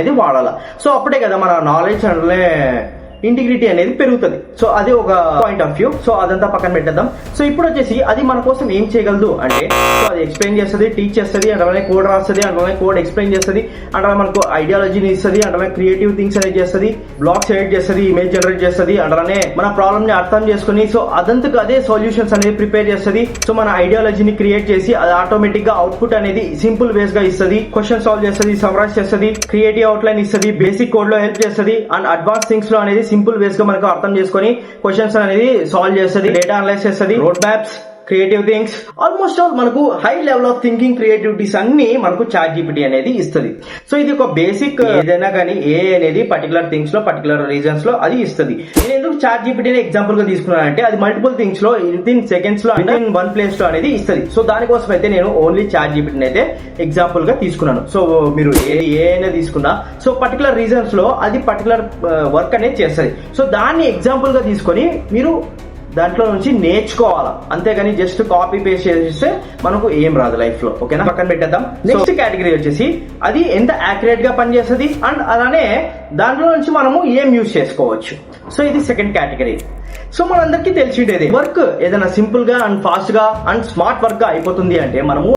అనేది వాడాలి. సో అప్పుడే కదా మన నాలెడ్జ్ అంటే ఇంటిగ్రిటీ అనేది పెరుగుతుంది. సో అది ఒక పాయింట్ ఆఫ్ వ్యూ. సో అదంతా పక్కన పెట్టేద్దాం. సో ఇప్పుడు వచ్చేసి అది మన కోసం ఏం చేయగలదు అంటే, సో అది ఎక్స్ప్లెయిన్ చేస్తుంది, టీచ్ చేస్తుంది, అంటే కోడ్ రాస్తుంది, అంటే కోడ్ ఎక్స్ప్లెయిన్ చేస్తుంది, అంటే మనకు ఐడియాలజీని ఇస్తుంది, అంటే క్రియేటివ్ థింగ్స్ అనేది చేస్తుంది, బ్లాగ్స్ ఎడిట్ చేస్తుంది, ఇమేజ్ జనరేట్ చేస్తుంది, అంటే మన ప్రాబ్లమ్ ని అర్థం చేసుకుని సో అదంతకు అదే సొల్యూషన్స్ అనేది ప్రిపేర్ చేస్తుంది. సో మన ఐడియాలజీని క్రియేట్ చేసి అది ఆటోమేటిక్ గా అవుట్పుట్ అనేది సింపుల్ వేస్ గా ఇస్తుంది, క్వశ్చన్ సాల్వ్ చేస్తుంది, సమ్మరైజ్ చేస్తుంది, క్రియేటివ్ అవుట్లైన్ ఇస్తుంది, బేసిక్ కోడ్ లో హెల్ప్ చేస్తుంది, అండ్ అడ్వాన్స్ థింగ్స్ లో అనేది సింపుల్ వేస్ గా మనకు అర్థం చేసుకుని క్వశ్చన్స్ అనేది సాల్వ్ చేస్తుంది, డేటా అనలైజ్ చేస్తుంది, road maps, creative things, almost all మనకు high level of thinking, creativities అన్ని మనకు చాట్ జీపీటీ అనేది ఇస్తుంది. సో ఇది ఒక బేసిక్, ఏదైనా కానీ ఏ అనేది పర్టికులర్ థింగ్స్ లో, పర్టికులర్ రీజన్స్ లో అది ఇస్తుంది. నేను ఎందుకు చాట్ జీపీటీని ఎగ్జాంపుల్ గా తీసుకున్నానంటే, అది మల్టిపుల్ థింగ్స్ లో విత్ ఇన్ సెకండ్స్ లో, విత్ ఇన్ వన్ ప్లేస్ లో అనేది ఇస్తుంది. సో దానికోసం అయితే నేను ఓన్లీ చాట్ జీపీటీని అయితే ఎగ్జాంపుల్ గా తీసుకున్నాను. సో మీరు ఏ అయినా తీసుకున్నా, సో పర్టికులర్ రీజన్స్ లో అది పర్టికులర్ వర్క్ అనేది చేస్తుంది. సో దాన్ని ఎగ్జాంపుల్ గా తీసుకొని మీరు దాంట్లో నుంచి నేర్చుకోవాలా, అంతేగాని జస్ట్ కాపీ పేస్ట్ చేస్తే మనకు ఏం రాదు లైఫ్ లో. ఓకేనా, పక్కన పెట్టేద్దాం. నెక్స్ట్ కేటగిరీ వచ్చేసి అది ఎంత యాక్యురేట్ గా పనిచేస్తుంది అండ్ అలానే దాంట్లో నుంచి మనము ఏం యూజ్ చేసుకోవచ్చు. సో ఇది సెకండ్ కేటగిరీ. సో మనందరికీ తెలిసిండేది, వర్క్ ఏదైనా సింపుల్ గా అండ్ ఫాస్ట్ గా అండ్ స్మార్ట్ వర్క్ గా అయిపోతుంది అంటే మనము